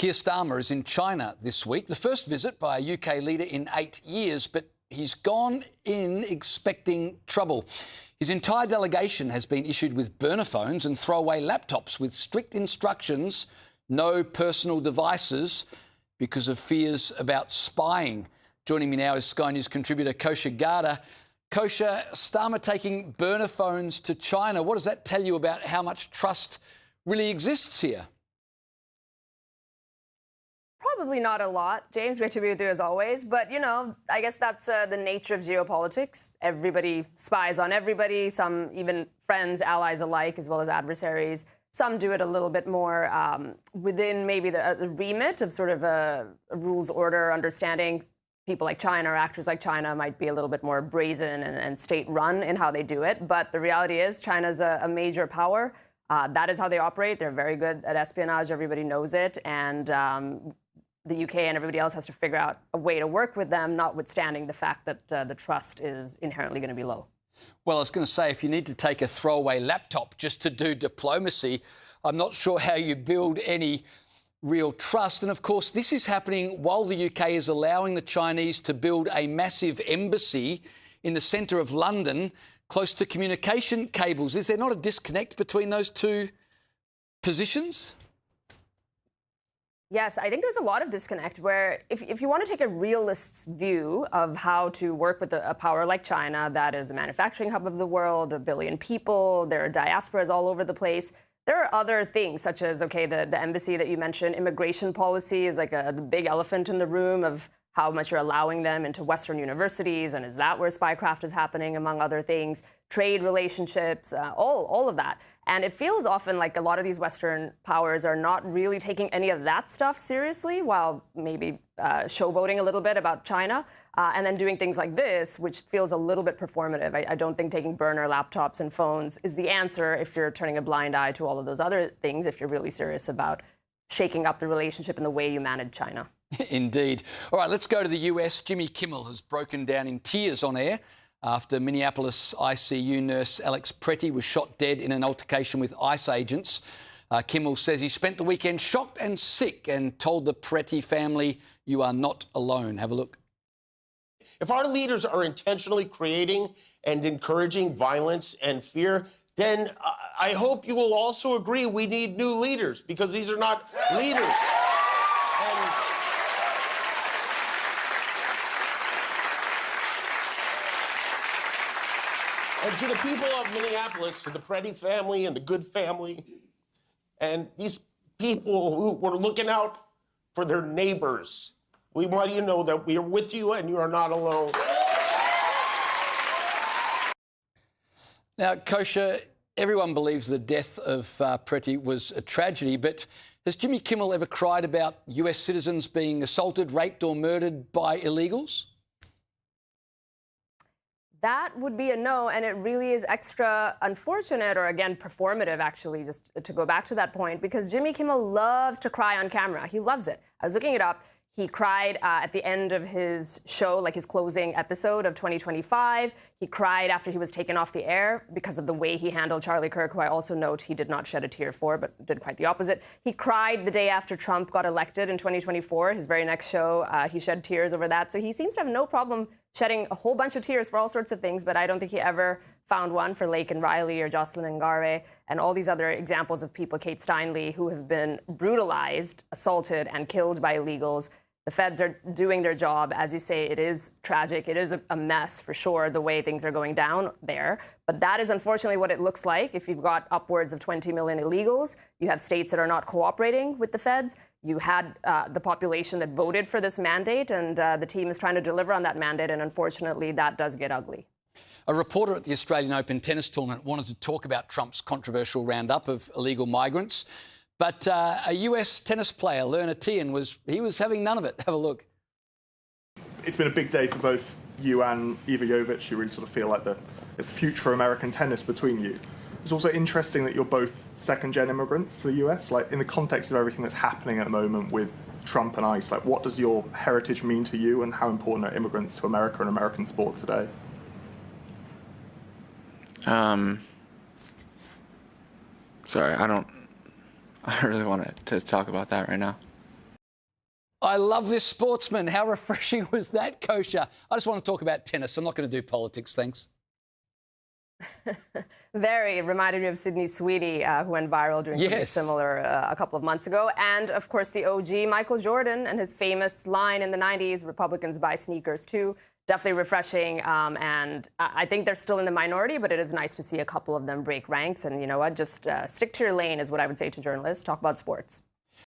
Keir Starmer is in China this week, the first visit by a UK leader in 8 years, but he's gone in expecting trouble. His entire delegation has been issued with burner phones and throwaway laptops with strict instructions, no personal devices, because of fears about spying. Joining me now is Sky News contributor Kosha Garda. Kosha, Starmer taking burner phones to China. What does that tell you about how much trust really exists here? Probably not a lot. James, great to be with you as always. But, you know, I guess that's the nature of geopolitics. Everybody spies on everybody, some even friends, allies alike, as well as adversaries. Some do it a little bit more within maybe the remit of sort of a rules order understanding. People like China or actors like China might be a little bit more brazen and state-run in how they do it. But the reality is China's a major power. That is how they operate. They're very good at espionage. Everybody knows it. And the UK and everybody else has to figure out a way to work with them, notwithstanding the fact that the trust is inherently going to be low. Well, I was going to say, if you need to take a throwaway laptop just to do diplomacy, I'm not sure how you build any real trust. And, of course, this is happening while the UK is allowing the Chinese to build a massive embassy in the centre of London, close to communication cables. Is there not a disconnect between those two positions? Yes, I think there's a lot of disconnect where if you want to take a realist's view of how to work with a power like China, that is a manufacturing hub of the world, 1 billion people, there are diasporas all over the place. There are other things such as, okay, the embassy that you mentioned, immigration policy is like the big elephant in the room of how much you're allowing them into Western universities, and is that where spycraft is happening, among other things, trade relationships, all of that. And it feels often like a lot of these Western powers are not really taking any of that stuff seriously, while maybe showboating a little bit about China, and then doing things like this, which feels a little bit performative. I don't think taking burner laptops and phones is the answer if you're turning a blind eye to all of those other things, if you're really serious about shaking up the relationship and the way you manage China. Indeed. All right, let's go to the US. Jimmy Kimmel has broken down in tears on air after Minneapolis ICU nurse Alex Pretty was shot dead in an altercation with ICE agents. Kimmel says he spent the weekend shocked and sick and told the Pretty family, "You are not alone." Have a look. If our leaders are intentionally creating and encouraging violence and fear, then I hope you will also agree we need new leaders, because these are not leaders. And to the people of Minneapolis, to the Pretty family and the Good family, and these people who were looking out for their neighbors, we want you to know that we are with you and you are not alone. Now, Kosha, everyone believes the death of Pretty was a tragedy, but has Jimmy Kimmel ever cried about US citizens being assaulted, raped or murdered by illegals? That would be a no, and it really is extra unfortunate, or again, performative, actually, just to go back to that point, because Jimmy Kimmel loves to cry on camera. He loves it. I was looking it up. He cried at the end of his show, like his closing episode of 2025. He cried after he was taken off the air because of the way he handled Charlie Kirk, who I also note he did not shed a tear for, but did quite the opposite. He cried the day after Trump got elected in 2024. His very next show, he shed tears over that. So he seems to have no problem shedding a whole bunch of tears for all sorts of things, but I don't think he ever found one for Lake and Riley or Jocelyn and Ngare and all these other examples of people, Kate Steinle, who have been brutalized, assaulted, and killed by illegals. The feds are doing their job. As you say, it is tragic. It is a mess, for sure, the way things are going down there. But that is unfortunately what it looks like. If you've got upwards of 20 million illegals, you have states that are not cooperating with the feds. You had the population that voted for this mandate, and the team is trying to deliver on that mandate. And unfortunately, that does get ugly. A reporter at the Australian Open tennis tournament wanted to talk about Trump's controversial roundup of illegal migrants. But a US tennis player, Lerner Tien, was having none of it. Have a look. It's been a big day for both you and Iva Jovic. You really sort of feel like the future of American tennis between you. It's also interesting that you're both second-gen immigrants to the US. Like, in the context of everything that's happening at the moment with Trump and ICE, like, what does your heritage mean to you, and how important are immigrants to America and American sport today? Sorry, I don't really want to talk about that right now. I love this sportsman. How refreshing was that, Kosha? I just want to talk about tennis. I'm not going to do politics, thanks. Very. It reminded me of Sydney Sweetie, who went viral doing something similar a couple of months ago. And, of course, the OG Michael Jordan and his famous line in the 90s, Republicans buy sneakers too. Definitely refreshing. And I think they're still in the minority, but it is nice to see a couple of them break ranks. And you know what? Just stick to your lane is what I would say to journalists. Talk about sports.